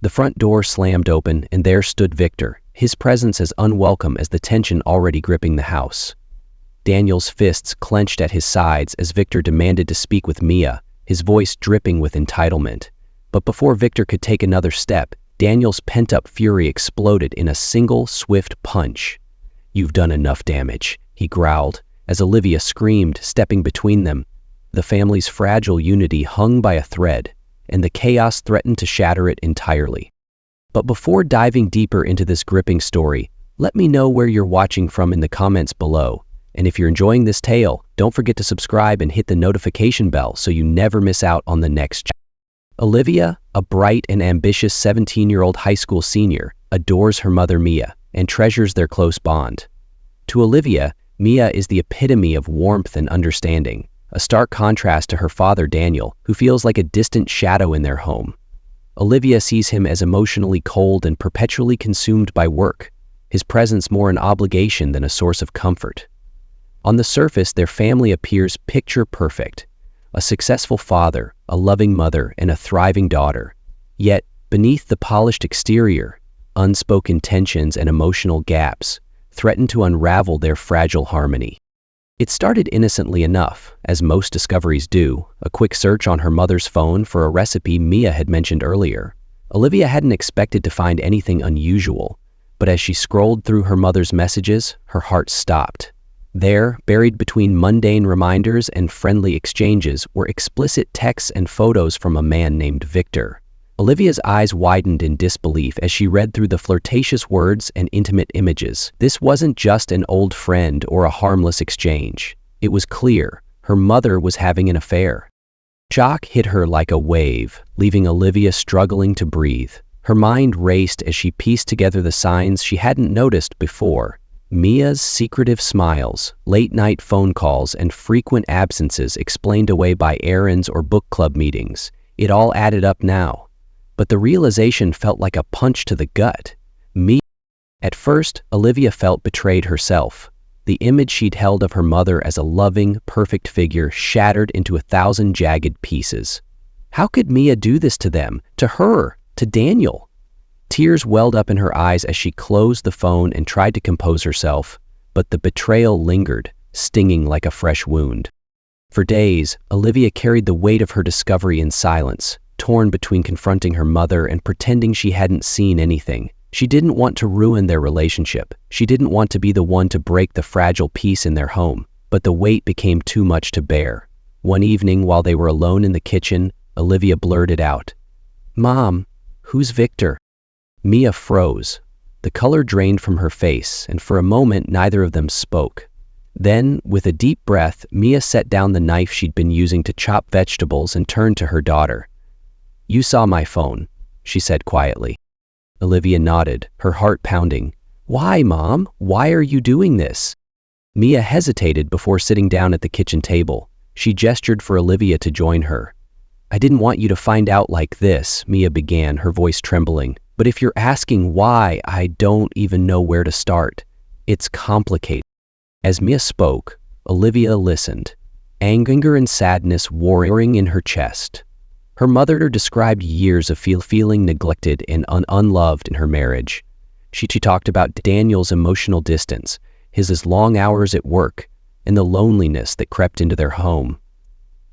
The front door slammed open, and there stood Victor, his presence as unwelcome as the tension already gripping the house. Daniel's fists clenched at his sides as Victor demanded to speak with Mia, his voice dripping with entitlement. But before Victor could take another step, Daniel's pent-up fury exploded in a single, swift punch. "You've done enough damage," he growled, as Olivia screamed, stepping between them. The family's fragile unity hung by a thread, and the chaos threatened to shatter it entirely. But before diving deeper into this gripping story, let me know where you're watching from in the comments below. And if you're enjoying this tale, don't forget to subscribe and hit the notification bell so you never miss out on the next chapter. Olivia, a bright and ambitious 17-year-old high school senior, adores her mother Mia and treasures their close bond. To Olivia, Mia is the epitome of warmth and understanding, a stark contrast to her father Daniel, who feels like a distant shadow in their home. Olivia sees him as emotionally cold and perpetually consumed by work, his presence more an obligation than a source of comfort. On the surface, their family appears picture perfect, a successful father, a loving mother, and a thriving daughter. Yet, beneath the polished exterior, unspoken tensions and emotional gaps threaten to unravel their fragile harmony. It started innocently enough, as most discoveries do, a quick search on her mother's phone for a recipe Mia had mentioned earlier. Olivia hadn't expected to find anything unusual, but as she scrolled through her mother's messages, her heart stopped. There, buried between mundane reminders and friendly exchanges, were explicit texts and photos from a man named Victor. Olivia's eyes widened in disbelief as she read through the flirtatious words and intimate images. This wasn't just an old friend or a harmless exchange. It was clear her mother was having an affair. Shock hit her like a wave, leaving Olivia struggling to breathe. Her mind raced as she pieced together the signs she hadn't noticed before. Mia's secretive smiles, late-night phone calls, and frequent absences explained away by errands or book club meetings. It all added up now. But the realization felt like a punch to the gut. At first, Olivia felt betrayed herself. The image she'd held of her mother as a loving, perfect figure shattered into 1,000 jagged pieces. How could Mia do this to them, to her, to Daniel? Tears welled up in her eyes as she closed the phone and tried to compose herself, but the betrayal lingered, stinging like a fresh wound. For days, Olivia carried the weight of her discovery in silence, torn between confronting her mother and pretending she hadn't seen anything. She didn't want to ruin their relationship. She didn't want to be the one to break the fragile peace in their home, but the weight became too much to bear. One evening, while they were alone in the kitchen, Olivia blurted out, "Mom, who's Victor?" Mia froze. The color drained from her face, and for a moment neither of them spoke. Then, with a deep breath, Mia set down the knife she'd been using to chop vegetables and turned to her daughter. "You saw my phone," she said quietly. Olivia nodded, her heart pounding. "Why, Mom? Why are you doing this?" Mia hesitated before sitting down at the kitchen table. She gestured for Olivia to join her. "I didn't want you to find out like this," Mia began, her voice trembling. "But if you're asking why, I don't even know where to start. It's complicated." As Mia spoke, Olivia listened, anger and sadness warring in her chest. Her mother described years of feeling neglected and unloved in her marriage. She talked about Daniel's emotional distance, his long hours at work, and the loneliness that crept into their home.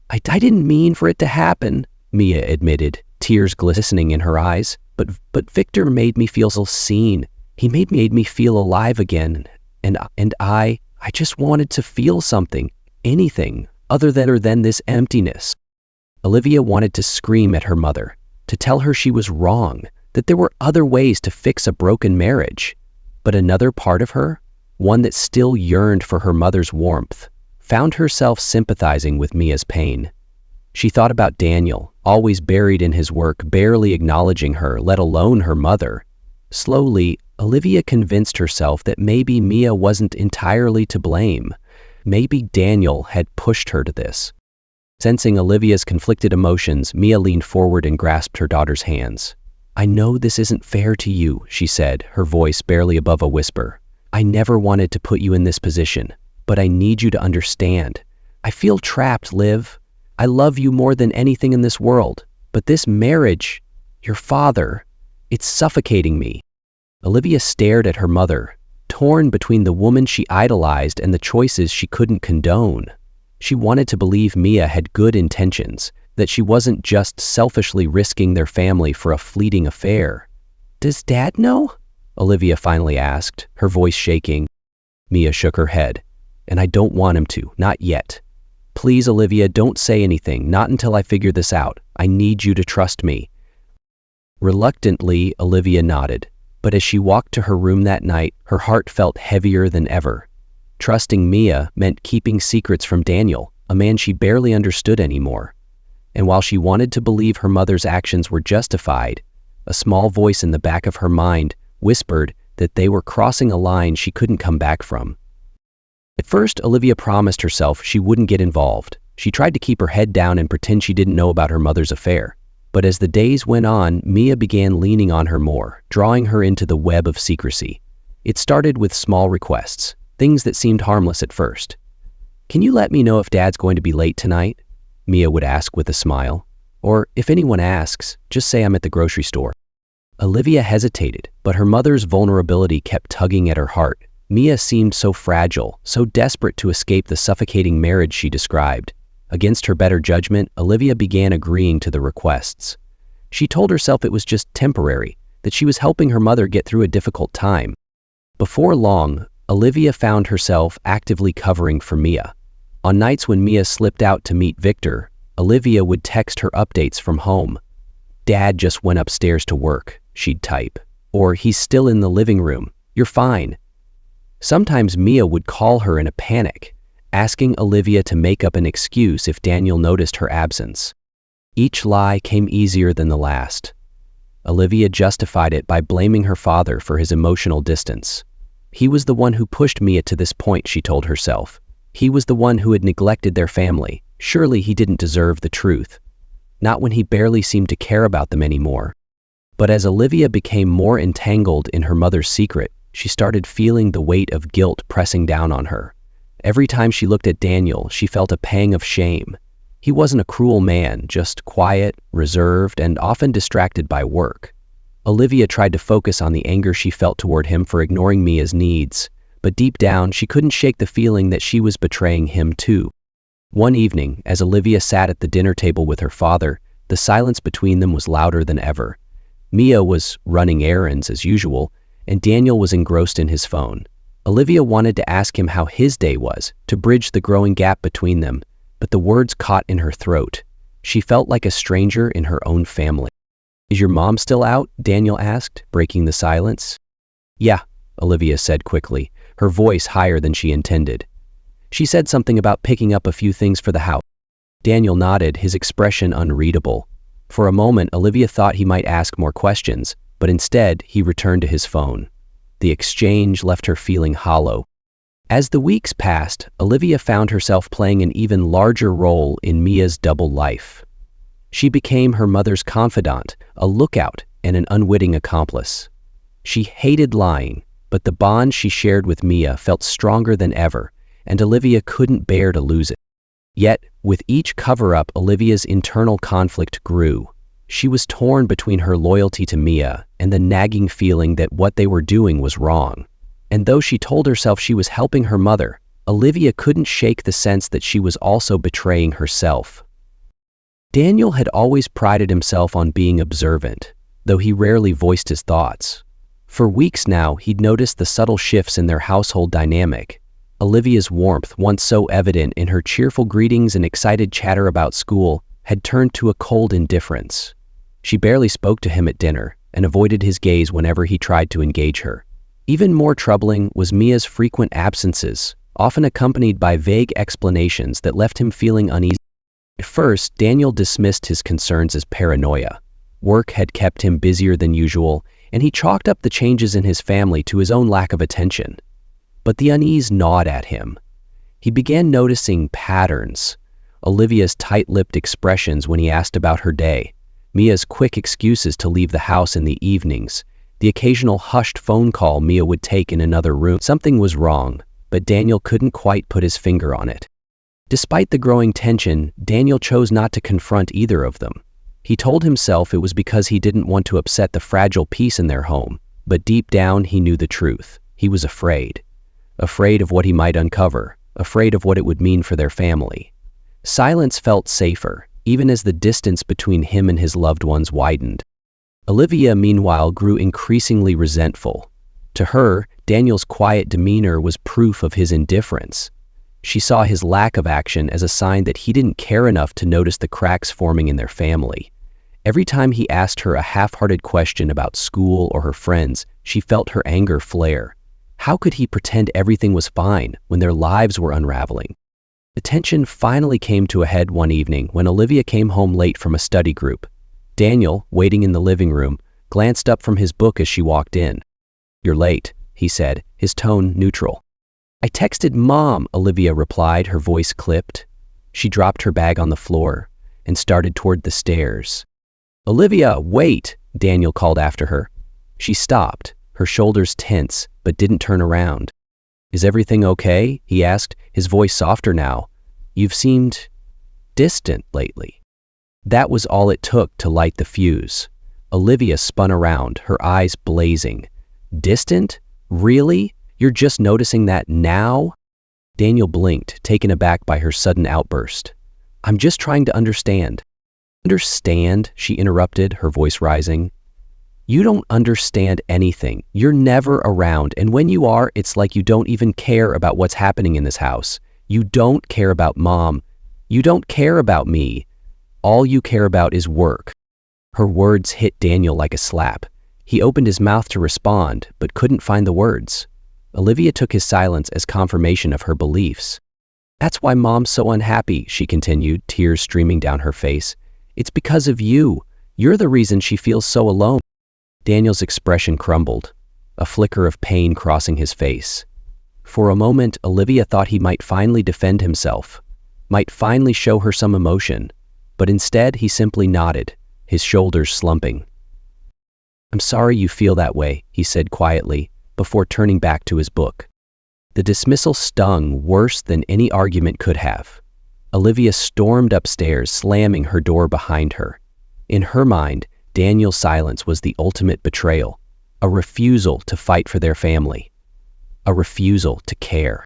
I didn't mean for it to happen," Mia admitted, tears glistening in her eyes. But Victor made me feel so seen. He made me feel alive again. And I just wanted to feel something, anything, other than this emptiness." Olivia wanted to scream at her mother, to tell her she was wrong, that there were other ways to fix a broken marriage. But another part of her, one that still yearned for her mother's warmth, found herself sympathizing with Mia's pain. She thought about Daniel, always buried in his work, barely acknowledging her, let alone her mother. Slowly, Olivia convinced herself that maybe Mia wasn't entirely to blame. Maybe Daniel had pushed her to this. Sensing Olivia's conflicted emotions, Mia leaned forward and grasped her daughter's hands. "I know this isn't fair to you," she said, her voice barely above a whisper. "I never wanted to put you in this position, but I need you to understand. I feel trapped, Liv. I love you more than anything in this world, but this marriage, your father, It's suffocating me." Olivia stared at her mother, torn between the woman she idolized and the choices she couldn't condone. She wanted to believe Mia had good intentions, that she wasn't just selfishly risking their family for a fleeting affair. "Does Dad know?" Olivia finally asked, her voice shaking. Mia shook her head. "And I don't want him to, not yet. Please, Olivia, don't say anything, not until I figure this out. I need you to trust me." Reluctantly, Olivia nodded, but as she walked to her room that night, her heart felt heavier than ever. Trusting Mia meant keeping secrets from Daniel, a man she barely understood anymore. And while she wanted to believe her mother's actions were justified, a small voice in the back of her mind whispered that they were crossing a line she couldn't come back from. At first, Olivia promised herself she wouldn't get involved. She tried to keep her head down and pretend she didn't know about her mother's affair. But as the days went on, Mia began leaning on her more, drawing her into the web of secrecy. It started with small requests, things that seemed harmless at first. "Can you let me know if Dad's going to be late tonight?" Mia would ask with a smile. Or, "If anyone asks, just say I'm at the grocery store." Olivia hesitated, but her mother's vulnerability kept tugging at her heart. Mia seemed so fragile, so desperate to escape the suffocating marriage she described. Against her better judgment, Olivia began agreeing to the requests. She told herself it was just temporary, that she was helping her mother get through a difficult time. Before long, Olivia found herself actively covering for Mia. On nights when Mia slipped out to meet Victor, Olivia would text her updates from home. "Dad just went upstairs to work," she'd type. Or, "He's still in the living room. You're fine." Sometimes Mia would call her in a panic, asking Olivia to make up an excuse if Daniel noticed her absence. Each lie came easier than the last. Olivia justified it by blaming her father for his emotional distance. He was the one who pushed Mia to this point, she told herself. He was the one who had neglected their family. Surely he didn't deserve the truth. Not when he barely seemed to care about them anymore. But as Olivia became more entangled in her mother's secret, she started feeling the weight of guilt pressing down on her. Every time she looked at Daniel, she felt a pang of shame. He wasn't a cruel man, just quiet, reserved, and often distracted by work. Olivia tried to focus on the anger she felt toward him for ignoring Mia's needs, but deep down, she couldn't shake the feeling that she was betraying him too. One evening, as Olivia sat at the dinner table with her father, the silence between them was louder than ever. Mia was running errands as usual, and Daniel was engrossed in his phone. Olivia wanted to ask him how his day was, to bridge the growing gap between them, but the words caught in her throat. She felt like a stranger in her own family. "Is your mom still out?" Daniel asked, breaking the silence. "Yeah," Olivia said quickly, her voice higher than she intended. "She said something about picking up a few things for the house." Daniel nodded, his expression unreadable. For a moment, Olivia thought he might ask more questions, but instead, he returned to his phone. The exchange left her feeling hollow. As the weeks passed, Olivia found herself playing an even larger role in Mia's double life. She became her mother's confidant, a lookout, and an unwitting accomplice. She hated lying, but the bond she shared with Mia felt stronger than ever, and Olivia couldn't bear to lose it. Yet, with each cover-up, Olivia's internal conflict grew. She was torn between her loyalty to Mia and the nagging feeling that what they were doing was wrong. And though she told herself she was helping her mother, Olivia couldn't shake the sense that she was also betraying herself. Daniel had always prided himself on being observant, though he rarely voiced his thoughts. For weeks now, he'd noticed the subtle shifts in their household dynamic. Olivia's warmth, once so evident in her cheerful greetings and excited chatter about school, had turned to a cold indifference. She barely spoke to him at dinner and avoided his gaze whenever he tried to engage her. Even more troubling was Mia's frequent absences, often accompanied by vague explanations that left him feeling uneasy. At first, Daniel dismissed his concerns as paranoia. Work had kept him busier than usual, and he chalked up the changes in his family to his own lack of attention. But the unease gnawed at him. He began noticing patterns. Olivia's tight-lipped expressions when he asked about her day, Mia's quick excuses to leave the house in the evenings, the occasional hushed phone call Mia would take in another room. Something was wrong, but Daniel couldn't quite put his finger on it. Despite the growing tension, Daniel chose not to confront either of them. He told himself it was because he didn't want to upset the fragile peace in their home, but deep down he knew the truth. He was afraid. Afraid of what he might uncover, afraid of what it would mean for their family. Silence felt safer, even as the distance between him and his loved ones widened. Olivia, meanwhile, grew increasingly resentful. To her, Daniel's quiet demeanor was proof of his indifference. She saw his lack of action as a sign that he didn't care enough to notice the cracks forming in their family. Every time he asked her a half-hearted question about school or her friends, she felt her anger flare. How could he pretend everything was fine when their lives were unraveling? The tension finally came to a head one evening when Olivia came home late from a study group. Daniel, waiting in the living room, glanced up from his book as she walked in. "You're late," he said, his tone neutral. "I texted Mom," Olivia replied, her voice clipped. She dropped her bag on the floor and started toward the stairs. "Olivia, wait," Daniel called after her. She stopped, her shoulders tense, but didn't turn around. "Is everything okay?" he asked, his voice softer now. "You've seemed distant lately." That was all it took to light the fuse. Olivia spun around, her eyes blazing. "Distant? Really? You're just noticing that now?" Daniel blinked, taken aback by her sudden outburst. "I'm just trying to understand." "Understand?" she interrupted, her voice rising. "You don't understand anything. You're never around, and when you are, it's like you don't even care about what's happening in this house. You don't care about Mom. You don't care about me. All you care about is work." Her words hit Daniel like a slap. He opened his mouth to respond, but couldn't find the words. Olivia took his silence as confirmation of her beliefs. "That's why Mom's so unhappy," she continued, tears streaming down her face. "It's because of you. You're the reason she feels so alone." Daniel's expression crumbled, a flicker of pain crossing his face. For a moment, Olivia thought he might finally defend himself, might finally show her some emotion, but instead he simply nodded, his shoulders slumping. "I'm sorry you feel that way," he said quietly, before turning back to his book. The dismissal stung worse than any argument could have. Olivia stormed upstairs, slamming her door behind her. In her mind, Daniel's silence was the ultimate betrayal, a refusal to fight for their family, a refusal to care.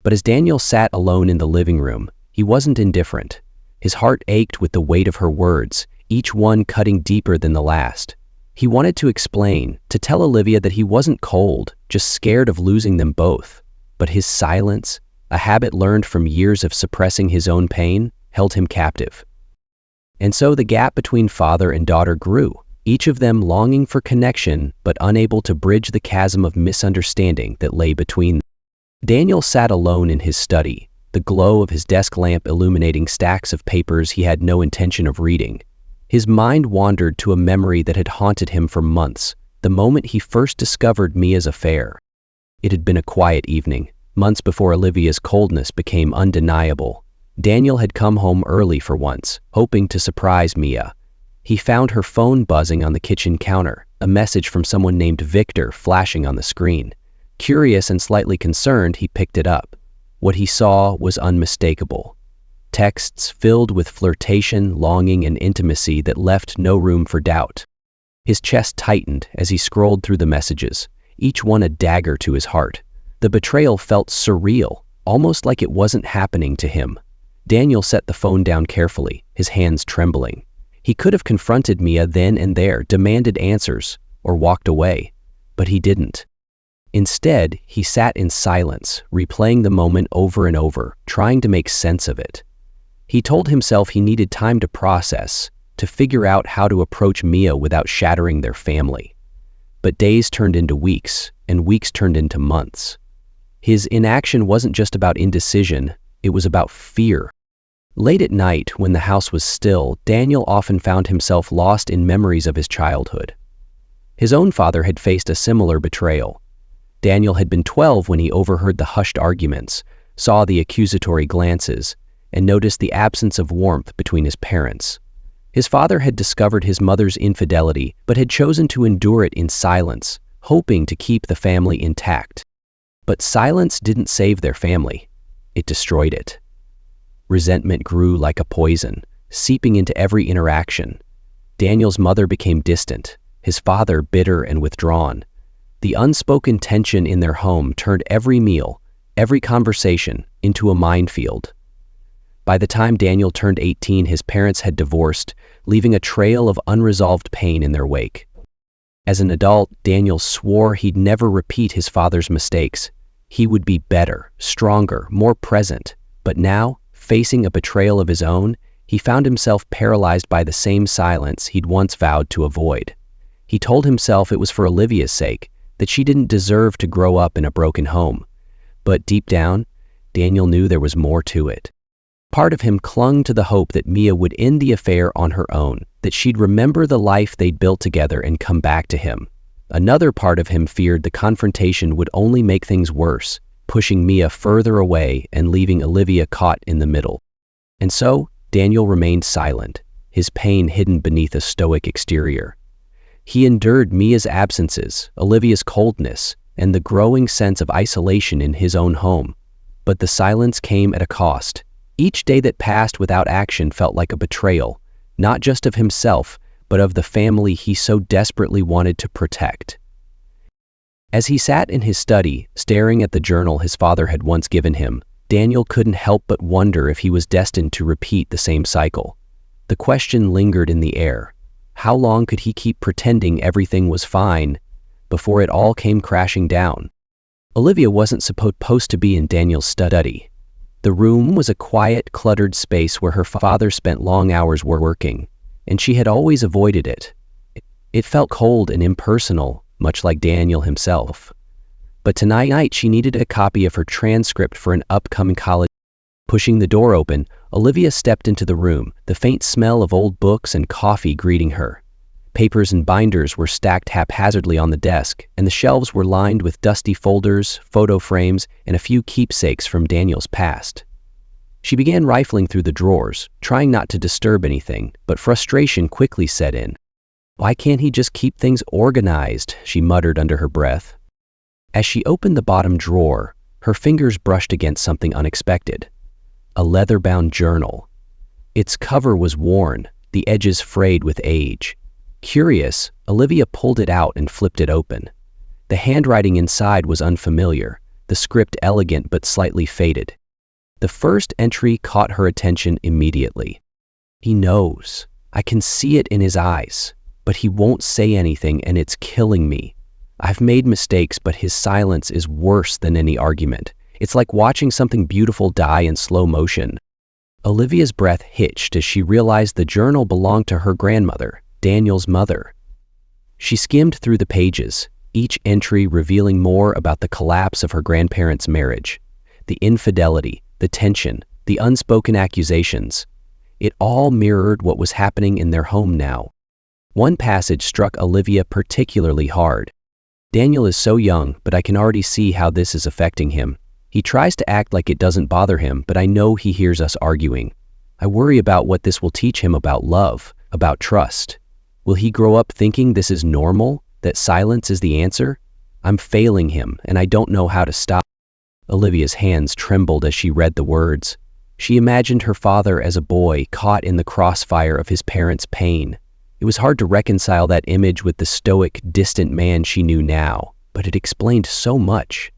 But as Daniel sat alone in the living room, he wasn't indifferent. His heart ached with the weight of her words, each one cutting deeper than the last. He wanted to explain, to tell Olivia that he wasn't cold, just scared of losing them both. But his silence, a habit learned from years of suppressing his own pain, held him captive. And so the gap between father and daughter grew, each of them longing for connection but unable to bridge the chasm of misunderstanding that lay between them. Daniel sat alone in his study, the glow of his desk lamp illuminating stacks of papers he had no intention of reading. His mind wandered to a memory that had haunted him for months, the moment he first discovered Mia's affair. It had been a quiet evening, months before Olivia's coldness became undeniable. Daniel had come home early for once, hoping to surprise Mia. He found her phone buzzing on the kitchen counter, a message from someone named Victor flashing on the screen. Curious and slightly concerned, he picked it up. What he saw was unmistakable. Texts filled with flirtation, longing, and intimacy that left no room for doubt. His chest tightened as he scrolled through the messages, each one a dagger to his heart. The betrayal felt surreal, almost like it wasn't happening to him. Daniel set the phone down carefully, his hands trembling. He could have confronted Mia then and there, demanded answers, or walked away, but he didn't. Instead, he sat in silence, replaying the moment over and over, trying to make sense of it. He told himself he needed time to process, to figure out how to approach Mia without shattering their family. But days turned into weeks, and weeks turned into months. His inaction wasn't just about indecision, it was about fear. Late at night, when the house was still, Daniel often found himself lost in memories of his childhood. His own father had faced a similar betrayal. Daniel had been 12 when he overheard the hushed arguments, saw the accusatory glances, and noticed the absence of warmth between his parents. His father had discovered his mother's infidelity, but had chosen to endure it in silence, hoping to keep the family intact. But silence didn't save their family. It destroyed it. Resentment grew like a poison, seeping into every interaction. Daniel's mother became distant, his father bitter and withdrawn. The unspoken tension in their home turned every meal, every conversation, into a minefield. By the time Daniel turned 18, his parents had divorced, leaving a trail of unresolved pain in their wake. As an adult, Daniel swore he'd never repeat his father's mistakes. He would be better, stronger, more present. But now, facing a betrayal of his own, he found himself paralyzed by the same silence he'd once vowed to avoid. He told himself it was for Olivia's sake, that she didn't deserve to grow up in a broken home. But deep down, Daniel knew there was more to it. Part of him clung to the hope that Mia would end the affair on her own, that she'd remember the life they'd built together and come back to him. Another part of him feared the confrontation would only make things worse, pushing Mia further away and leaving Olivia caught in the middle. And so, Daniel remained silent, his pain hidden beneath a stoic exterior. He endured Mia's absences, Olivia's coldness, and the growing sense of isolation in his own home. But the silence came at a cost. Each day that passed without action felt like a betrayal, not just of himself, but of the family he so desperately wanted to protect. As he sat in his study, staring at the journal his father had once given him, Daniel couldn't help but wonder if he was destined to repeat the same cycle. The question lingered in the air. How long could he keep pretending everything was fine before it all came crashing down? Olivia wasn't supposed to be in Daniel's study. The room was a quiet, cluttered space where her father spent long hours working, and she had always avoided it. It felt cold and impersonal, much like Daniel himself. But tonight she needed a copy of her transcript for an upcoming college. Pushing the door open, Olivia stepped into the room, the faint smell of old books and coffee greeting her. Papers and binders were stacked haphazardly on the desk, and the shelves were lined with dusty folders, photo frames, and a few keepsakes from Daniel's past. She began rifling through the drawers, trying not to disturb anything, but frustration quickly set in. "Why can't he just keep things organized?" she muttered under her breath. As she opened the bottom drawer, her fingers brushed against something unexpected. A leather-bound journal. Its cover was worn, the edges frayed with age. Curious, Olivia pulled it out and flipped it open. The handwriting inside was unfamiliar, the script elegant but slightly faded. The first entry caught her attention immediately. "He knows. I can see it in his eyes, but he won't say anything, and it's killing me. I've made mistakes, but his silence is worse than any argument. It's like watching something beautiful die in slow motion." Olivia's breath hitched as she realized the journal belonged to her grandmother, Daniel's mother. She skimmed through the pages, each entry revealing more about the collapse of her grandparents' marriage, the infidelity, the tension, the unspoken accusations. It all mirrored what was happening in their home now. One passage struck Olivia particularly hard. "Daniel is so young, but I can already see how this is affecting him. He tries to act like it doesn't bother him, but I know he hears us arguing. I worry about what this will teach him about love, about trust. Will he grow up thinking this is normal, that silence is the answer? I'm failing him, and I don't know how to stop." Olivia's hands trembled as she read the words. She imagined her father as a boy caught in the crossfire of his parents' pain. It was hard to reconcile that image with the stoic, distant man she knew now, but it explained so much.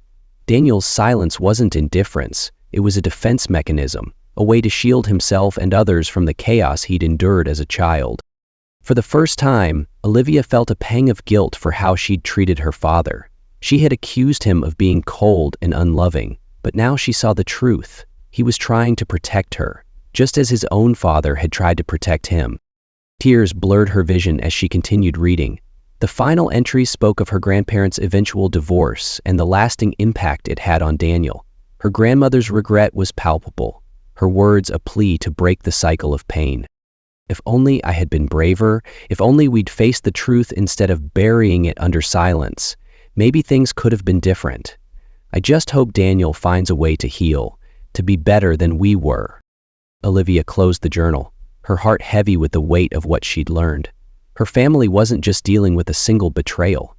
Daniel's silence wasn't indifference, it was a defense mechanism, a way to shield himself and others from the chaos he'd endured as a child. For the first time, Olivia felt a pang of guilt for how she'd treated her father. She had accused him of being cold and unloving, but now she saw the truth. He was trying to protect her, just as his own father had tried to protect him. Tears blurred her vision as she continued reading. The final entry spoke of her grandparents' eventual divorce and the lasting impact it had on Daniel. Her grandmother's regret was palpable, her words a plea to break the cycle of pain. "If only I had been braver, if only we'd faced the truth instead of burying it under silence, maybe things could have been different. I just hope Daniel finds a way to heal, to be better than we were." Olivia closed the journal, her heart heavy with the weight of what she'd learned. Her family wasn't just dealing with a single betrayal.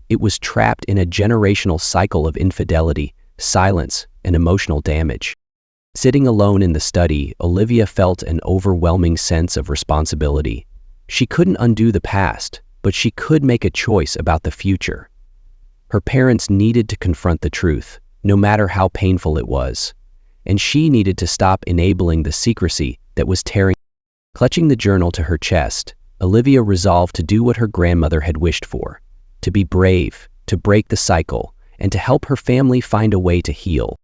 It was trapped in a generational cycle of infidelity, silence, and emotional damage. Sitting alone in the study, Olivia felt an overwhelming sense of responsibility. She couldn't undo the past, but she could make a choice about the future. Her parents needed to confront the truth, no matter how painful it was, and she needed to stop enabling the secrecy that was tearing. Clutching the journal to her chest, Olivia resolved to do what her grandmother had wished for, to be brave, to break the cycle, and to help her family find a way to heal.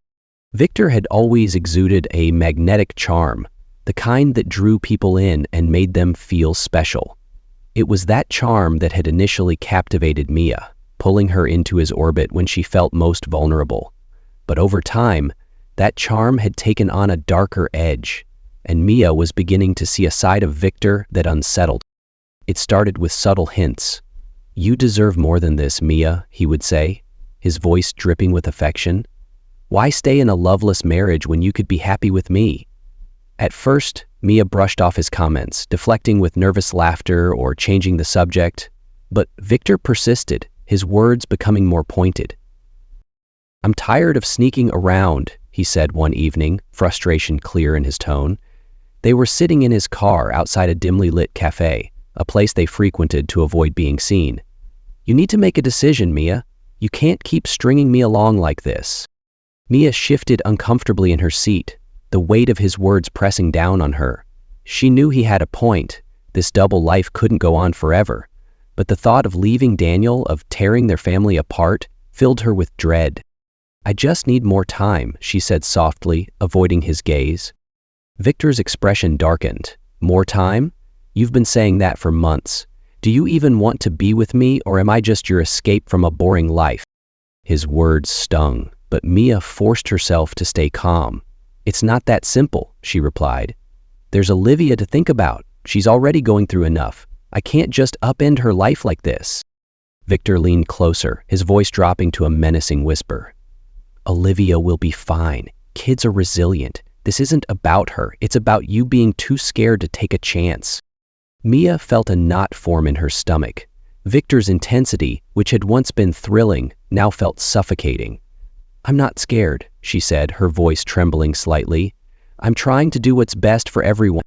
Victor had always exuded a magnetic charm, the kind that drew people in and made them feel special. It was that charm that had initially captivated Mia, pulling her into his orbit when she felt most vulnerable. But over time, that charm had taken on a darker edge, and Mia was beginning to see a side of Victor that unsettled. It started with subtle hints. "You deserve more than this, Mia," he would say, his voice dripping with affection. "Why stay in a loveless marriage when you could be happy with me?" At first, Mia brushed off his comments, deflecting with nervous laughter or changing the subject. But Victor persisted, his words becoming more pointed. "I'm tired of sneaking around," he said one evening, frustration clear in his tone. They were sitting in his car outside a dimly lit cafe, a place they frequented to avoid being seen. "You need to make a decision, Mia. You can't keep stringing me along like this." Mia shifted uncomfortably in her seat, the weight of his words pressing down on her. She knew he had a point. This double life couldn't go on forever. But the thought of leaving Daniel, of tearing their family apart, filled her with dread. "I just need more time," she said softly, avoiding his gaze. Victor's expression darkened. "More time? You've been saying that for months. Do you even want to be with me, or am I just your escape from a boring life?" His words stung, but Mia forced herself to stay calm. "It's not that simple," she replied. "There's Olivia to think about. She's already going through enough. I can't just upend her life like this." Victor leaned closer, his voice dropping to a menacing whisper. "Olivia will be fine. Kids are resilient. This isn't about her. It's about you being too scared to take a chance." Mia felt a knot form in her stomach. Victor's intensity, which had once been thrilling, now felt suffocating. "I'm not scared," she said, her voice trembling slightly. "I'm trying to do what's best for everyone."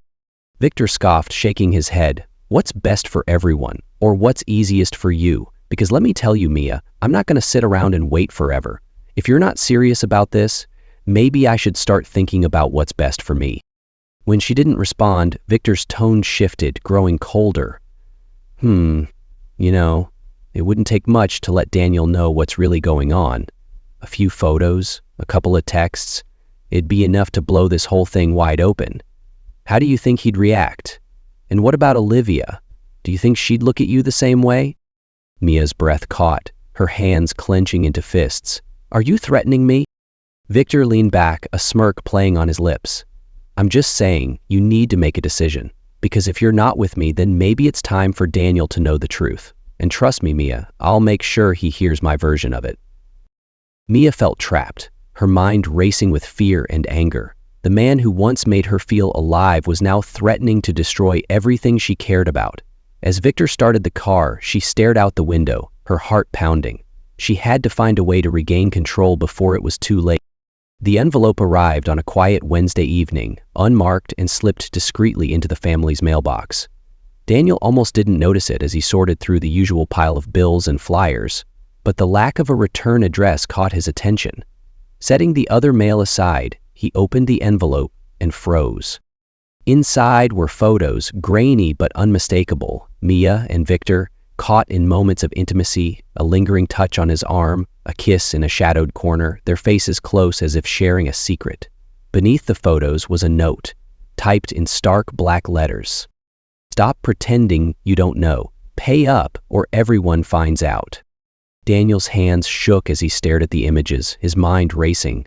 Victor scoffed, shaking his head. "What's best for everyone? Or what's easiest for you? Because let me tell you, Mia, I'm not going to sit around and wait forever. If you're not serious about this, maybe I should start thinking about what's best for me." When she didn't respond, Victor's tone shifted, growing colder. It wouldn't take much to let Daniel know what's really going on. A few photos, a couple of texts. It'd be enough to blow this whole thing wide open. How do you think he'd react? And what about Olivia? Do you think she'd look at you the same way? Mia's breath caught, her hands clenching into fists. "Are you threatening me?" Victor leaned back, a smirk playing on his lips. "I'm just saying, you need to make a decision. Because if you're not with me, then maybe it's time for Daniel to know the truth. And trust me, Mia, I'll make sure he hears my version of it." Mia felt trapped, her mind racing with fear and anger. The man who once made her feel alive was now threatening to destroy everything she cared about. As Victor started the car, she stared out the window, her heart pounding. She had to find a way to regain control before it was too late. The envelope arrived on a quiet Wednesday evening, unmarked, and slipped discreetly into the family's mailbox. Daniel almost didn't notice it as he sorted through the usual pile of bills and flyers, but the lack of a return address caught his attention. Setting the other mail aside, he opened the envelope and froze. Inside were photos, grainy but unmistakable. Mia and Victor, caught in moments of intimacy, a lingering touch on his arm, a kiss in a shadowed corner, their faces close as if sharing a secret. Beneath the photos was a note, typed in stark black letters. "Stop pretending you don't know. Pay up or everyone finds out." Daniel's hands shook as he stared at the images, his mind racing.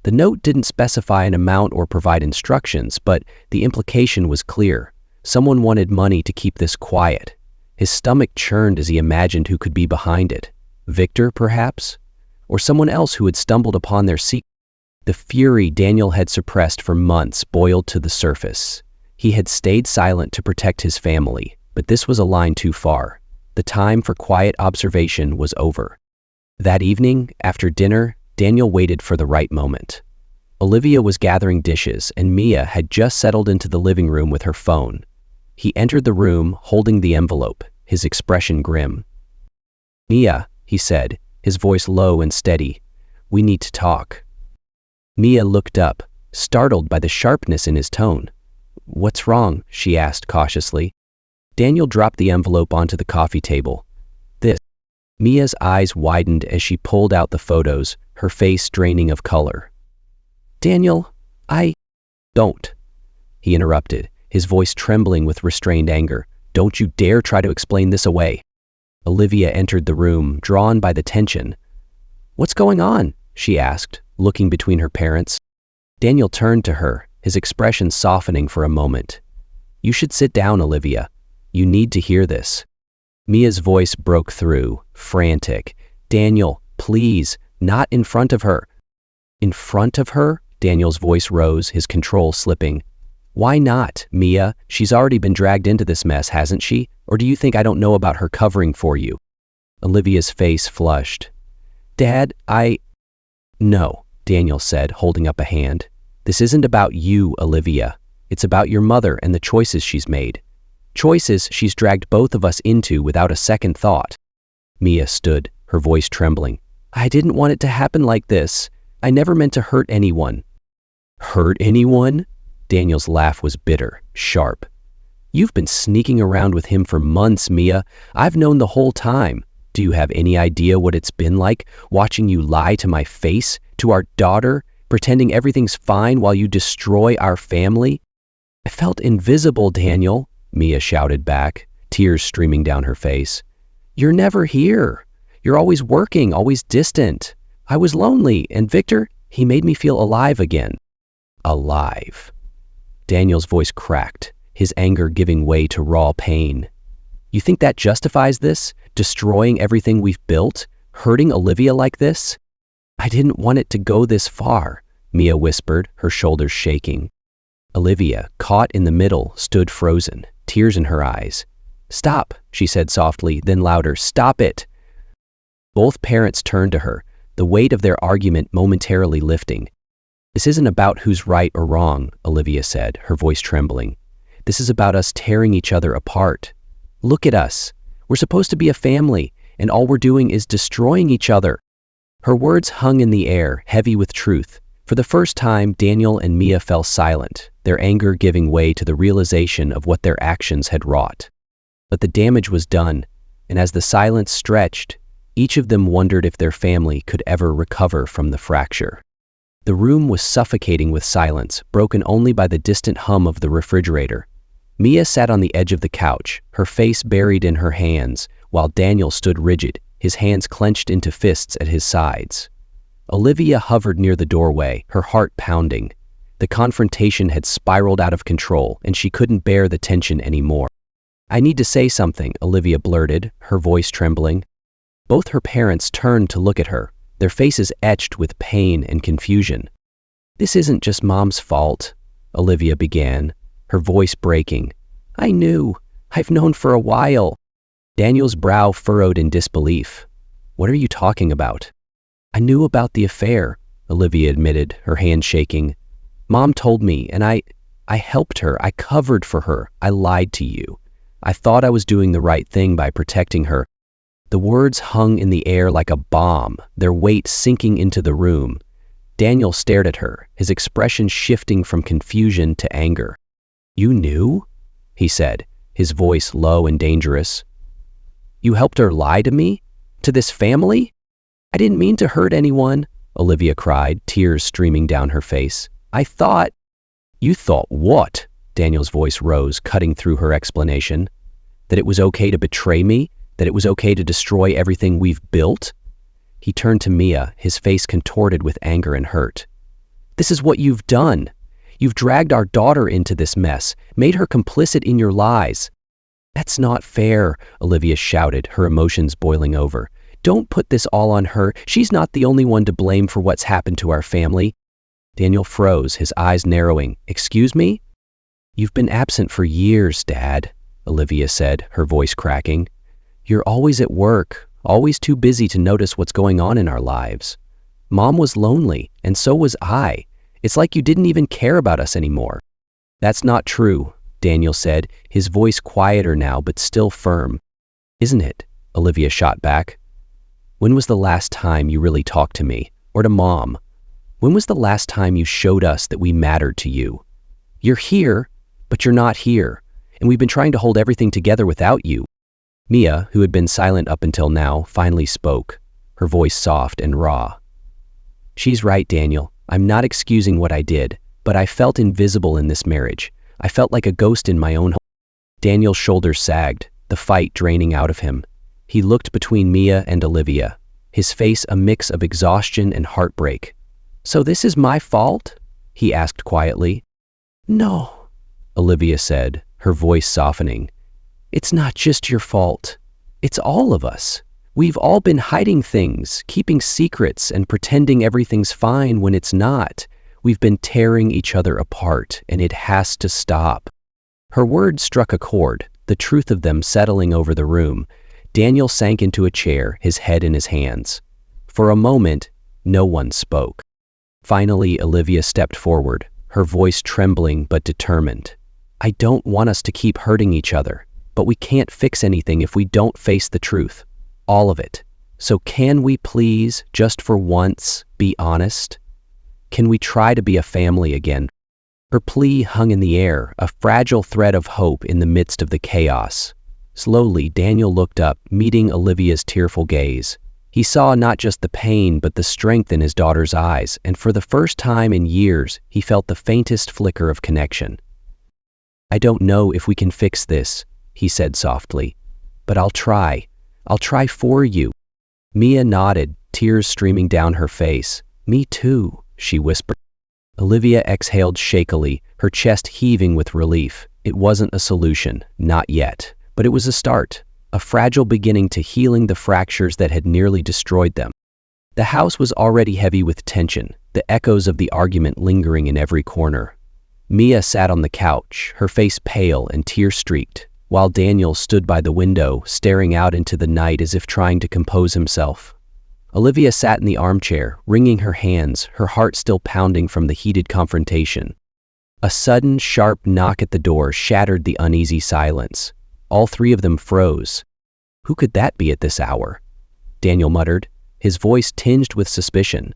The note didn't specify an amount or provide instructions, but the implication was clear. Someone wanted money to keep this quiet. His stomach churned as he imagined who could be behind it. Victor, perhaps? Or someone else who had stumbled upon their secret? The fury Daniel had suppressed for months boiled to the surface. He had stayed silent to protect his family, but this was a line too far. The time for quiet observation was over. That evening, after dinner, Daniel waited for the right moment. Olivia was gathering dishes, and Mia had just settled into the living room with her phone. He entered the room, holding the envelope, his expression grim. "Mia," he said, his voice low and steady, "we need to talk." Mia looked up, startled by the sharpness in his tone. "What's wrong?" she asked cautiously. Daniel dropped the envelope onto the coffee table. "This." Mia's eyes widened as she pulled out the photos, her face draining of color. "Daniel, Don't," he interrupted, his voice trembling with restrained anger. "Don't you dare try to explain this away." Olivia entered the room, drawn by the tension. "What's going on?" she asked, looking between her parents. Daniel turned to her, his expression softening for a moment. "You should sit down, Olivia. You need to hear this." Mia's voice broke through, frantic. "Daniel, please, not in front of her." "In front of her?" Daniel's voice rose, his control slipping. "Why not, Mia? She's already been dragged into this mess, hasn't she? Or do you think I don't know about her covering for you?" Olivia's face flushed. "Dad, No," Daniel said, holding up a hand. "This isn't about you, Olivia. It's about your mother and the choices she's made. Choices she's dragged both of us into without a second thought." Mia stood, her voice trembling. "I didn't want it to happen like this. I never meant to hurt anyone." "Hurt anyone?" Daniel's laugh was bitter, sharp. "You've been sneaking around with him for months, Mia. I've known the whole time. Do you have any idea what it's been like, watching you lie to my face, to our daughter, pretending everything's fine while you destroy our family?" "I felt invisible, Daniel," Mia shouted back, tears streaming down her face. "You're never here. You're always working, always distant. I was lonely, and Victor, he made me feel alive again." Alive. Daniel's voice cracked, his anger giving way to raw pain. "You think that justifies this? Destroying everything we've built? Hurting Olivia like this?" "I didn't want it to go this far," Mia whispered, her shoulders shaking. Olivia, caught in the middle, stood frozen, tears in her eyes. "Stop," she said softly, then louder, "Stop it." Both parents turned to her, the weight of their argument momentarily lifting. "This isn't about who's right or wrong," Olivia said, her voice trembling. "This is about us tearing each other apart. Look at us. We're supposed to be a family, and all we're doing is destroying each other." Her words hung in the air, heavy with truth. For the first time, Daniel and Mia fell silent, their anger giving way to the realization of what their actions had wrought. But the damage was done, and as the silence stretched, each of them wondered if their family could ever recover from the fracture. The room was suffocating with silence, broken only by the distant hum of the refrigerator. Mia sat on the edge of the couch, her face buried in her hands, while Daniel stood rigid, his hands clenched into fists at his sides. Olivia hovered near the doorway, her heart pounding. The confrontation had spiraled out of control, and she couldn't bear the tension anymore. "I need to say something," Olivia blurted, her voice trembling. Both her parents turned to look at her, their faces etched with pain and confusion. "This isn't just Mom's fault," Olivia began, her voice breaking. I've known for a while." Daniel's brow furrowed in disbelief. "What are you talking about?" "I knew about the affair," Olivia admitted, her hand shaking. "Mom told me, and I helped her. I covered for her. I lied to you. I thought I was doing the right thing by protecting her." The words hung in the air like a bomb, their weight sinking into the room. Daniel stared at her, his expression shifting from confusion to anger. "You knew?" he said, his voice low and dangerous. "You helped her lie to me? To this family?" "I didn't mean to hurt anyone," Olivia cried, tears streaming down her face. "I thought—" "You thought what?" Daniel's voice rose, cutting through her explanation. "That it was okay to betray me? That it was okay to destroy everything we've built?" He turned to Mia, his face contorted with anger and hurt. "This is what you've done. You've dragged our daughter into this mess, made her complicit in your lies." "That's not fair," Olivia shouted, her emotions boiling over. "Don't put this all on her. She's not the only one to blame for what's happened to our family." Daniel froze, his eyes narrowing. "Excuse me?" "You've been absent for years, Dad," Olivia said, her voice cracking. "You're always at work, always too busy to notice what's going on in our lives. Mom was lonely, and so was I. It's like you didn't even care about us anymore." "That's not true," Daniel said, his voice quieter now but still firm. Isn't it? Olivia shot back. When was the last time you really talked to me? Or to Mom? When was the last time you showed us that we mattered to you? You're here, but you're not here, and we've been trying to hold everything together without you. Mia, who had been silent up until now, finally spoke, her voice soft and raw. She's right, Daniel. I'm not excusing what I did, but I felt invisible in this marriage. I felt like a ghost in my own home. Daniel's shoulders sagged, the fight draining out of him. He looked between Mia and Olivia, his face a mix of exhaustion and heartbreak. So this is my fault? He asked quietly. No, Olivia said, her voice softening. It's not just your fault. It's all of us. We've all been hiding things, keeping secrets, and pretending everything's fine when it's not. We've been tearing each other apart, and it has to stop. Her words struck a chord, the truth of them settling over the room. Daniel sank into a chair, his head in his hands. For a moment, no one spoke. Finally, Olivia stepped forward, her voice trembling but determined. I don't want us to keep hurting each other, but we can't fix anything if we don't face the truth. All of it. So can we please, just for once, be honest? Can we try to be a family again? Her plea hung in the air, a fragile thread of hope in the midst of the chaos. Slowly, Daniel looked up, meeting Olivia's tearful gaze. He saw not just the pain, but the strength in his daughter's eyes, and for the first time in years, he felt the faintest flicker of connection. I don't know if we can fix this, he said softly, but I'll try. I'll try for you. Mia nodded, tears streaming down her face. Me too, she whispered. Olivia exhaled shakily, her chest heaving with relief. It wasn't a solution, not yet, but it was a start. A fragile beginning to healing the fractures that had nearly destroyed them. The house was already heavy with tension, the echoes of the argument lingering in every corner. Mia sat on the couch, her face pale and tear-streaked, while Daniel stood by the window, staring out into the night as if trying to compose himself. Olivia sat in the armchair, wringing her hands, her heart still pounding from the heated confrontation. A sudden, sharp knock at the door shattered the uneasy silence. All three of them froze. Who could that be at this hour? Daniel muttered, his voice tinged with suspicion.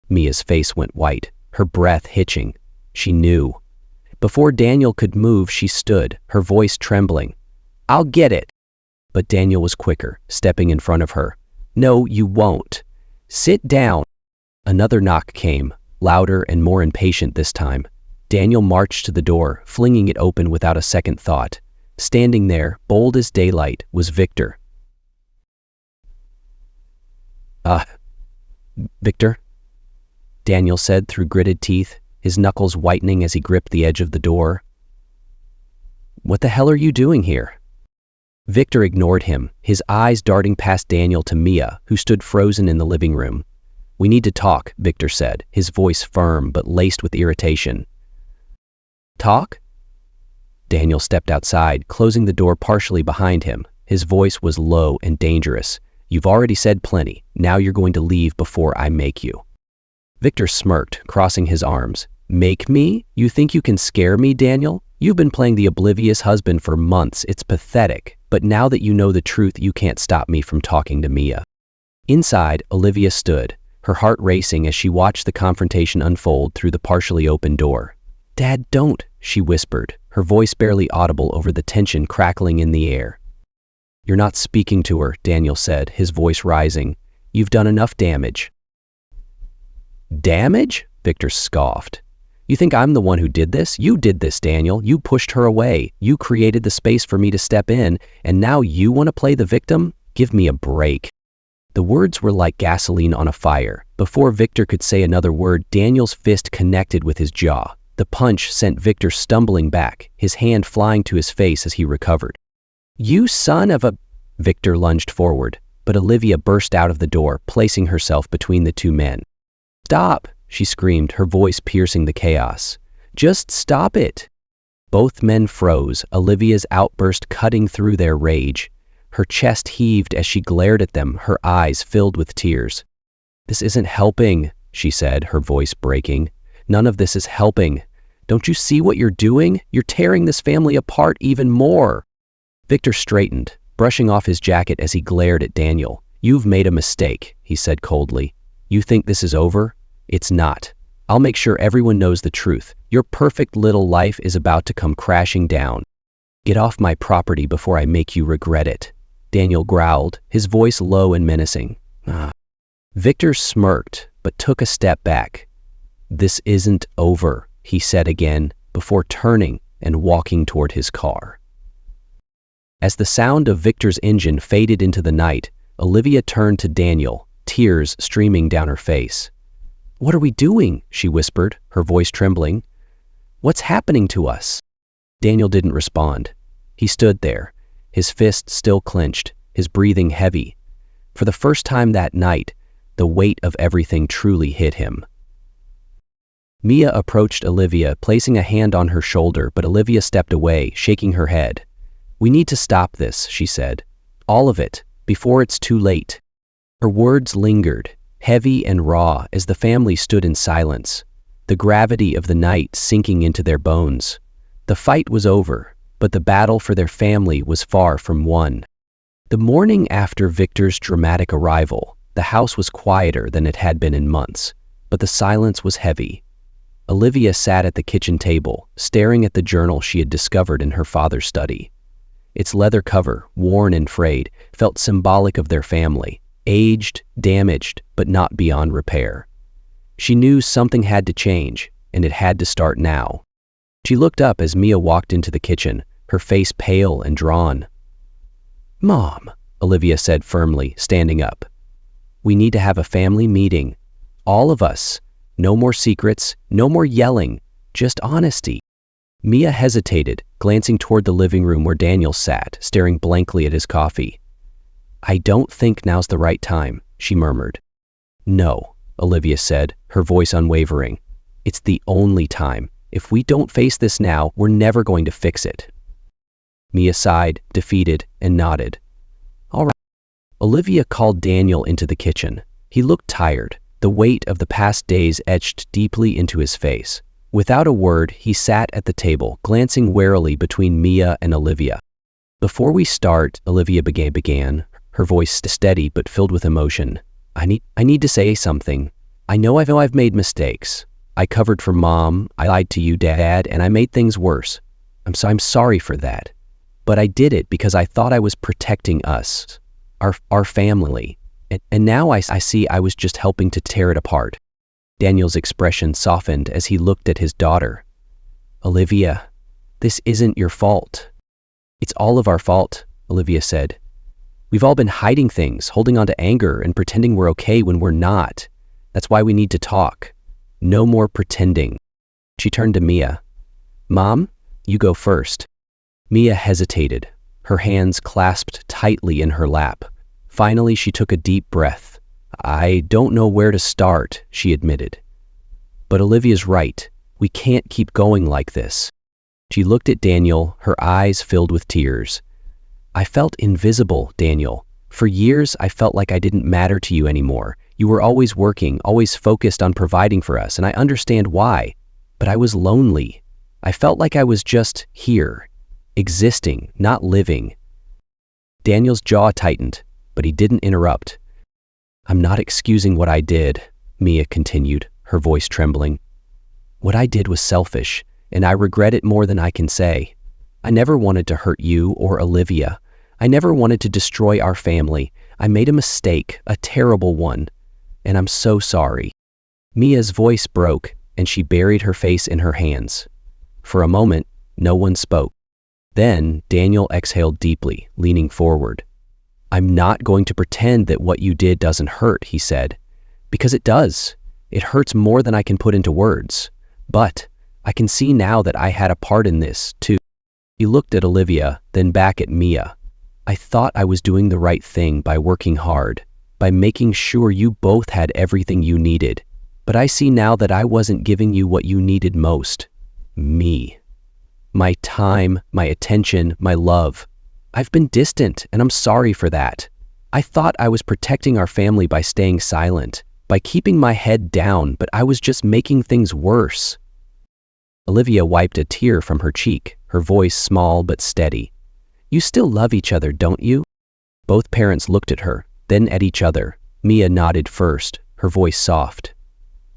Mia's face went white, her breath hitching. She knew. Before Daniel could move, she stood, her voice trembling. I'll get it. But Daniel was quicker, stepping in front of her. No, you won't. Sit down. Another knock came, louder and more impatient this time. Daniel marched to the door, flinging it open without a second thought. Standing there, bold as daylight, was Victor. Victor? Daniel said through gritted teeth, his knuckles whitening as he gripped the edge of the door. What the hell are you doing here? Victor ignored him, his eyes darting past Daniel to Mia, who stood frozen in the living room. We need to talk, Victor said, his voice firm but laced with irritation. Talk? Daniel stepped outside, closing the door partially behind him. His voice was low and dangerous. You've already said plenty. Now you're going to leave before I make you. Victor smirked, crossing his arms. Make me? You think you can scare me, Daniel? You've been playing the oblivious husband for months. It's pathetic. But now that you know the truth, you can't stop me from talking to Mia. Inside, Olivia stood, her heart racing as she watched the confrontation unfold through the partially open door. Dad, don't, she whispered, her voice barely audible over the tension crackling in the air. You're not speaking to her, Daniel said, his voice rising. You've done enough damage. Damage? Victor scoffed. You think I'm the one who did this? You did this, Daniel. You pushed her away. You created the space for me to step in, and now you want to play the victim? Give me a break. The words were like gasoline on a fire. Before Victor could say another word, Daniel's fist connected with his jaw. The punch sent Victor stumbling back, his hand flying to his face as he recovered. You son of a... Victor lunged forward, but Olivia burst out of the door, placing herself between the two men. Stop, she screamed, her voice piercing the chaos. Just stop it. Both men froze, Olivia's outburst cutting through their rage. Her chest heaved as she glared at them, her eyes filled with tears. This isn't helping, she said, her voice breaking. None of this is helping. Don't you see what you're doing? You're tearing this family apart even more." Victor straightened, brushing off his jacket as he glared at Daniel. "You've made a mistake," he said coldly. "You think this is over? It's not. I'll make sure everyone knows the truth. Your perfect little life is about to come crashing down. Get off my property before I make you regret it," Daniel growled, his voice low and menacing. Victor smirked, but took a step back. "This isn't over," he said again, before turning and walking toward his car. As the sound of Victor's engine faded into the night, Olivia turned to Daniel, tears streaming down her face. "What are we doing?" she whispered, her voice trembling. "What's happening to us?" Daniel didn't respond. He stood there, his fists still clenched, his breathing heavy. For the first time that night, the weight of everything truly hit him. Mia approached Olivia, placing a hand on her shoulder, but Olivia stepped away, shaking her head. "We need to stop this," she said. "All of it, before it's too late." Her words lingered, heavy and raw, as the family stood in silence, the gravity of the night sinking into their bones. The fight was over, but the battle for their family was far from won. The morning after Victor's dramatic arrival, the house was quieter than it had been in months, but the silence was heavy. Olivia sat at the kitchen table, staring at the journal she had discovered in her father's study. Its leather cover, worn and frayed, felt symbolic of their family, aged, damaged, but not beyond repair. She knew something had to change, and it had to start now. She looked up as Mia walked into the kitchen, her face pale and drawn. "Mom," Olivia said firmly, standing up. "We need to have a family meeting. All of us. No more secrets, no more yelling, just honesty." Mia hesitated, glancing toward the living room where Daniel sat, staring blankly at his coffee. "I don't think now's the right time," she murmured. "No," Olivia said, her voice unwavering. "It's the only time. If we don't face this now, we're never going to fix it." Mia sighed, defeated, and nodded. "All right." Olivia called Daniel into the kitchen. He looked tired, the weight of the past days etched deeply into his face. Without a word, he sat at the table, glancing warily between Mia and Olivia. "Before we start," Olivia began, her voice steady but filled with emotion. I need to say something. I know I've made mistakes. I covered for Mom, I lied to you, Dad, and I made things worse. I'm sorry for that. But I did it because I thought I was protecting us, our family. And now I see I was just helping to tear it apart." Daniel's expression softened as he looked at his daughter. "Olivia, this isn't your fault." "It's all of our fault," Olivia said. "We've all been hiding things, holding on to anger and pretending we're okay when we're not. That's why we need to talk. No more pretending." She turned to Mia. "Mom, you go first." Mia hesitated, her hands clasped tightly in her lap. Finally, she took a deep breath. "I don't know where to start," she admitted. "But Olivia's right. We can't keep going like this." She looked at Daniel, her eyes filled with tears. "I felt invisible, Daniel. For years, I felt like I didn't matter to you anymore. You were always working, always focused on providing for us, and I understand why. But I was lonely. I felt like I was just here, existing, not living." Daniel's jaw tightened, but he didn't interrupt. "I'm not excusing what I did," Mia continued, her voice trembling. "What I did was selfish, and I regret it more than I can say. I never wanted to hurt you or Olivia. I never wanted to destroy our family. I made a mistake, a terrible one, and I'm so sorry." Mia's voice broke, and she buried her face in her hands. For a moment, no one spoke. Then Daniel exhaled deeply, leaning forward. "I'm not going to pretend that what you did doesn't hurt," he said, "because it does. It hurts more than I can put into words. But I can see now that I had a part in this, too." He looked at Olivia, then back at Mia. "I thought I was doing the right thing by working hard, by making sure you both had everything you needed. But I see now that I wasn't giving you what you needed most. Me. My time, my attention, my love. I've been distant, and I'm sorry for that. I thought I was protecting our family by staying silent, by keeping my head down, but I was just making things worse." Olivia wiped a tear from her cheek, her voice small but steady. You still love each other, don't you? Both parents looked at her, then at each other. Mia nodded first, her voice soft.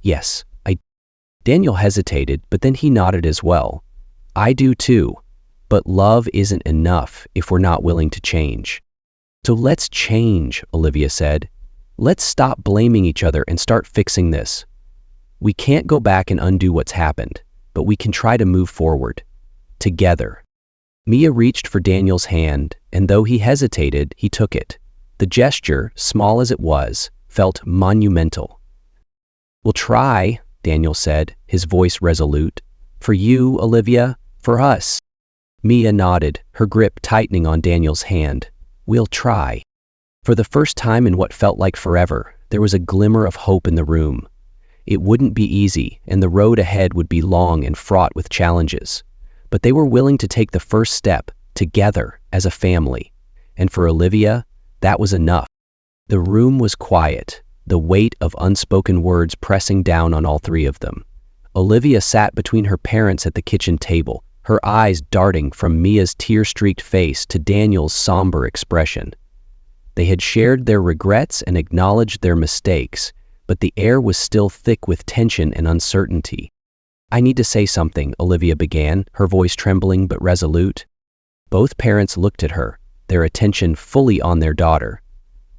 Yes, I. Daniel hesitated, but then he nodded as well. I do too. But love isn't enough if we're not willing to change. So let's change, Olivia said. Let's stop blaming each other and start fixing this. We can't go back and undo what's happened, but we can try to move forward. Together. Mia reached for Daniel's hand, and though he hesitated, he took it. The gesture, small as it was, felt monumental. We'll try, Daniel said, his voice resolute. For you, Olivia, for us. Mia nodded, her grip tightening on Daniel's hand. We'll try. For the first time in what felt like forever, there was a glimmer of hope in the room. It wouldn't be easy, and the road ahead would be long and fraught with challenges. But they were willing to take the first step, together, as a family. And for Olivia, that was enough. The room was quiet, the weight of unspoken words pressing down on all three of them. Olivia sat between her parents at the kitchen table, her eyes darting from Mia's tear-streaked face to Daniel's somber expression. They had shared their regrets and acknowledged their mistakes, but the air was still thick with tension and uncertainty. I need to say something, Olivia began, her voice trembling but resolute. Both parents looked at her, their attention fully on their daughter.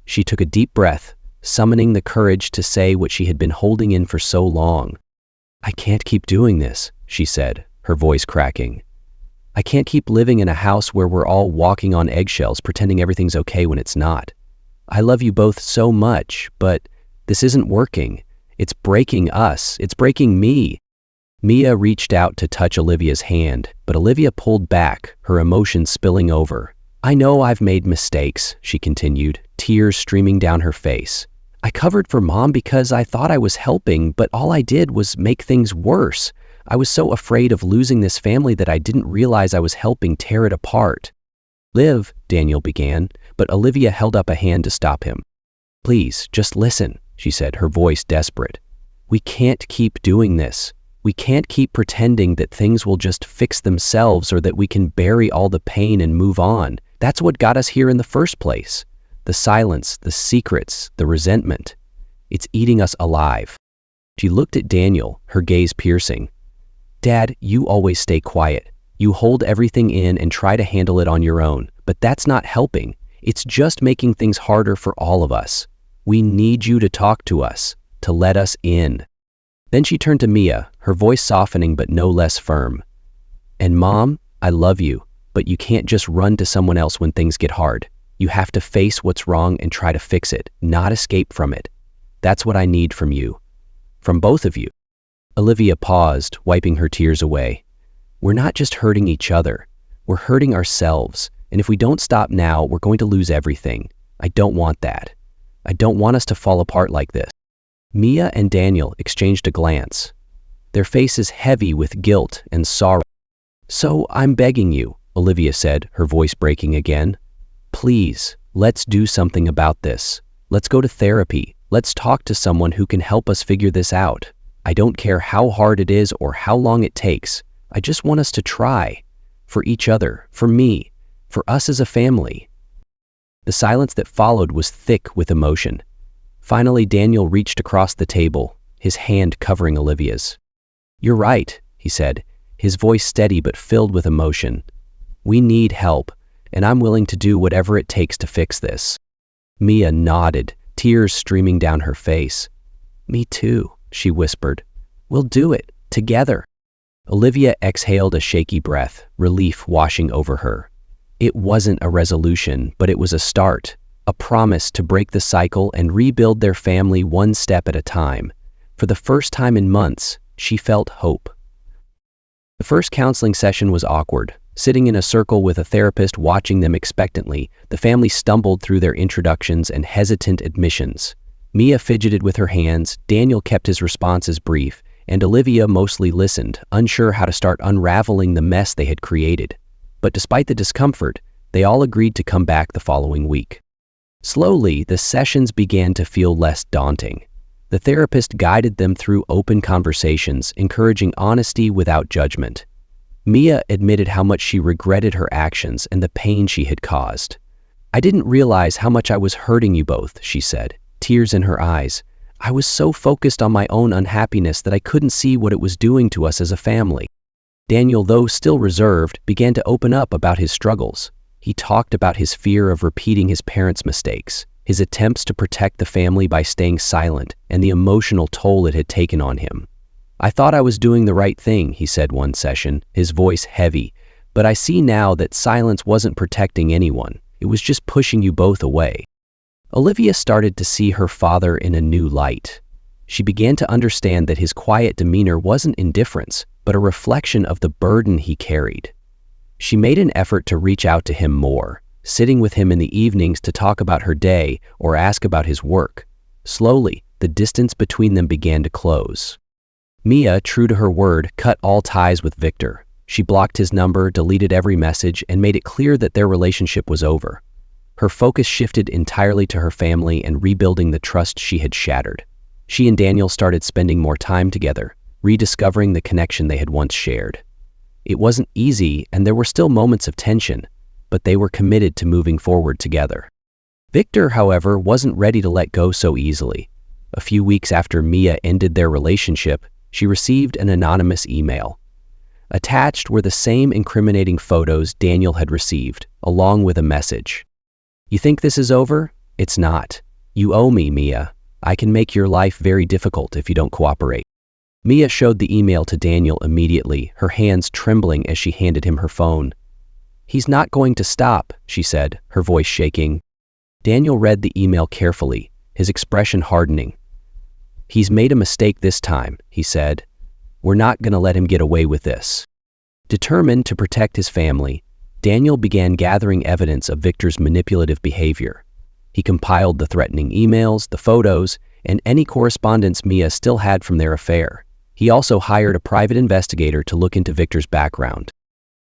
She took a deep breath, summoning the courage to say what she had been holding in for so long. I can't keep doing this, she said, her voice cracking. I can't keep living in a house where we're all walking on eggshells pretending everything's okay when it's not. I love you both so much, but this isn't working. It's breaking us. It's breaking me. Mia reached out to touch Olivia's hand, but Olivia pulled back, her emotions spilling over. I know I've made mistakes, she continued, tears streaming down her face. I covered for Mom because I thought I was helping, but all I did was make things worse. I was so afraid of losing this family that I didn't realize I was helping tear it apart. Liv, Daniel began, but Olivia held up a hand to stop him. Please, just listen, she said, her voice desperate. We can't keep doing this. We can't keep pretending that things will just fix themselves or that we can bury all the pain and move on. That's what got us here in the first place. The silence, the secrets, the resentment. It's eating us alive. She looked at Daniel, her gaze piercing. Dad, you always stay quiet. You hold everything in and try to handle it on your own, but that's not helping. It's just making things harder for all of us. We need you to talk to us, to let us in. Then she turned to Mia, her voice softening but no less firm. And Mom, I love you, but you can't just run to someone else when things get hard. You have to face what's wrong and try to fix it, not escape from it. That's what I need from you. From both of you. Olivia paused, wiping her tears away. We're not just hurting each other. We're hurting ourselves, and if we don't stop now, we're going to lose everything. I don't want that. I don't want us to fall apart like this. Mia and Daniel exchanged a glance, their faces heavy with guilt and sorrow. So I'm begging you, Olivia said, her voice breaking again. Please, let's do something about this. Let's go to therapy. Let's talk to someone who can help us figure this out. I don't care how hard it is or how long it takes. I just want us to try. For each other, for me, for us as a family. The silence that followed was thick with emotion. Finally, Daniel reached across the table, his hand covering Olivia's. You're right, he said, his voice steady but filled with emotion. We need help, and I'm willing to do whatever it takes to fix this. Mia nodded, tears streaming down her face. Me too, she whispered. We'll do it, together. Olivia exhaled a shaky breath, relief washing over her. It wasn't a resolution, but it was a start, a promise to break the cycle and rebuild their family one step at a time. For the first time in months, she felt hope. The first counseling session was awkward. Sitting in a circle with a therapist watching them expectantly, the family stumbled through their introductions and hesitant admissions. Mia fidgeted with her hands, Daniel kept his responses brief, and Olivia mostly listened, unsure how to start unraveling the mess they had created. But despite the discomfort, they all agreed to come back the following week. Slowly, the sessions began to feel less daunting. The therapist guided them through open conversations, encouraging honesty without judgment. Mia admitted how much she regretted her actions and the pain she had caused. "I didn't realize how much I was hurting you both," she said, tears in her eyes. "I was so focused on my own unhappiness that I couldn't see what it was doing to us as a family." Daniel, though still reserved, began to open up about his struggles. He talked about his fear of repeating his parents' mistakes, his attempts to protect the family by staying silent, and the emotional toll it had taken on him. "I thought I was doing the right thing," he said one session, his voice heavy, "but I see now that silence wasn't protecting anyone. It was just pushing you both away." Olivia started to see her father in a new light. She began to understand that his quiet demeanor wasn't indifference, but a reflection of the burden he carried. She made an effort to reach out to him more, sitting with him in the evenings to talk about her day or ask about his work. Slowly, the distance between them began to close. Mia, true to her word, cut all ties with Victor. She blocked his number, deleted every message, and made it clear that their relationship was over. Her focus shifted entirely to her family and rebuilding the trust she had shattered. She and Daniel started spending more time together, rediscovering the connection they had once shared. It wasn't easy, and there were still moments of tension, but they were committed to moving forward together. Victor, however, wasn't ready to let go so easily. A few weeks after Mia ended their relationship, she received an anonymous email. Attached were the same incriminating photos Daniel had received, along with a message. "You think this is over? It's not. You owe me, Mia. I can make your life very difficult if you don't cooperate." Mia showed the email to Daniel immediately, her hands trembling as she handed him her phone. "He's not going to stop," she said, her voice shaking. Daniel read the email carefully, his expression hardening. "He's made a mistake this time," he said. "We're not going to let him get away with this." Determined to protect his family, Daniel began gathering evidence of Victor's manipulative behavior. He compiled the threatening emails, the photos, and any correspondence Mia still had from their affair. He also hired a private investigator to look into Victor's background.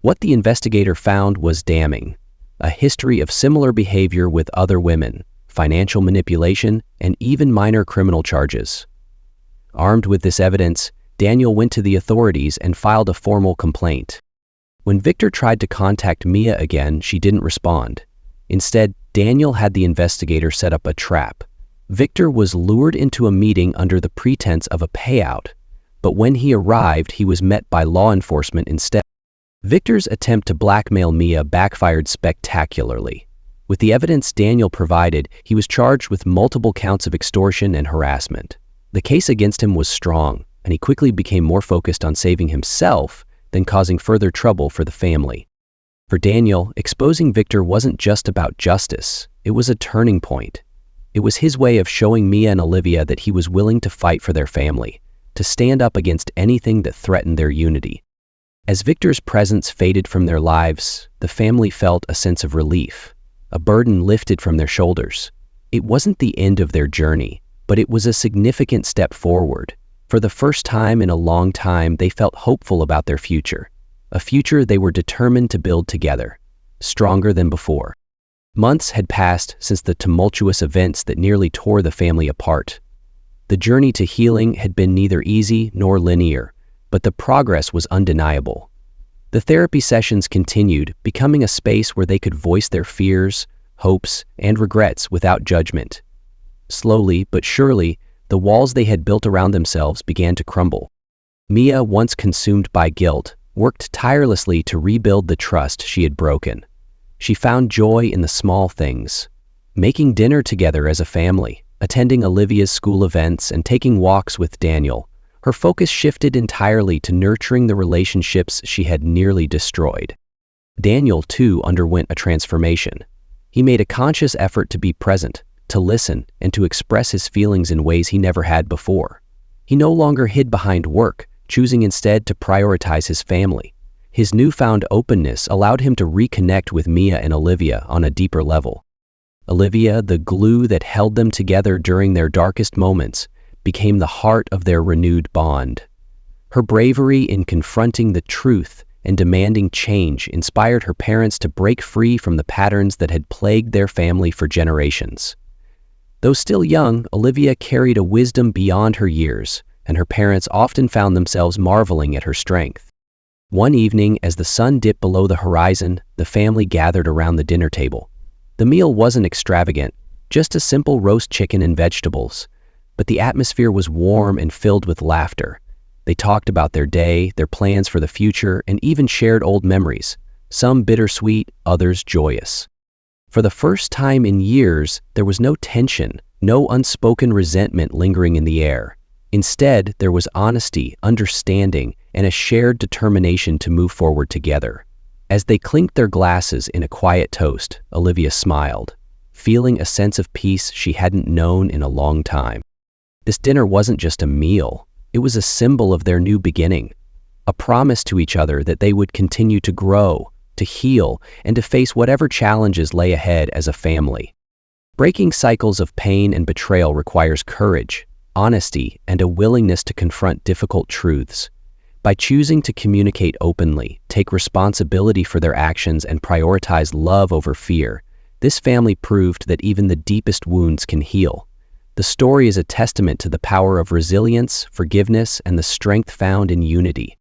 What the investigator found was damning: a history of similar behavior with other women, financial manipulation, and even minor criminal charges. Armed with this evidence, Daniel went to the authorities and filed a formal complaint. When Victor tried to contact Mia again, she didn't respond. Instead, Daniel had the investigator set up a trap. Victor was lured into a meeting under the pretense of a payout, but when he arrived, he was met by law enforcement instead. Victor's attempt to blackmail Mia backfired spectacularly. With the evidence Daniel provided, he was charged with multiple counts of extortion and harassment. The case against him was strong, and he quickly became more focused on saving himself than causing further trouble for the family. For Daniel, exposing Victor wasn't just about justice, it was a turning point. It was his way of showing Mia and Olivia that he was willing to fight for their family, to stand up against anything that threatened their unity. As Victor's presence faded from their lives, the family felt a sense of relief, a burden lifted from their shoulders. It wasn't the end of their journey, but it was a significant step forward. For the first time in a long time, they felt hopeful about their future, a future they were determined to build together, stronger than before. Months had passed since the tumultuous events that nearly tore the family apart. The journey to healing had been neither easy nor linear, but the progress was undeniable. The therapy sessions continued, becoming a space where they could voice their fears, hopes, and regrets without judgment. Slowly but surely, the walls they had built around themselves began to crumble. Mia, once consumed by guilt, worked tirelessly to rebuild the trust she had broken. She found joy in the small things: making dinner together as a family, attending Olivia's school events, and taking walks with Daniel. Her focus shifted entirely to nurturing the relationships she had nearly destroyed. Daniel, too, underwent a transformation. He made a conscious effort to be present, to listen, and to express his feelings in ways he never had before. He no longer hid behind work, choosing instead to prioritize his family. His newfound openness allowed him to reconnect with Mia and Olivia on a deeper level. Olivia, the glue that held them together during their darkest moments, became the heart of their renewed bond. Her bravery in confronting the truth and demanding change inspired her parents to break free from the patterns that had plagued their family for generations. Though still young, Olivia carried a wisdom beyond her years, and her parents often found themselves marveling at her strength. One evening, as the sun dipped below the horizon, the family gathered around the dinner table. The meal wasn't extravagant, just a simple roast chicken and vegetables, but the atmosphere was warm and filled with laughter. They talked about their day, their plans for the future, and even shared old memories, some bittersweet, others joyous. For the first time in years, there was no tension, no unspoken resentment lingering in the air. Instead, there was honesty, understanding, and a shared determination to move forward together. As they clinked their glasses in a quiet toast, Olivia smiled, feeling a sense of peace she hadn't known in a long time. This dinner wasn't just a meal, it was a symbol of their new beginning, a promise to each other that they would continue to grow, to heal, and to face whatever challenges lay ahead as a family. Breaking cycles of pain and betrayal requires courage, honesty, and a willingness to confront difficult truths. By choosing to communicate openly, take responsibility for their actions, and prioritize love over fear, this family proved that even the deepest wounds can heal. The story is a testament to the power of resilience, forgiveness, and the strength found in unity.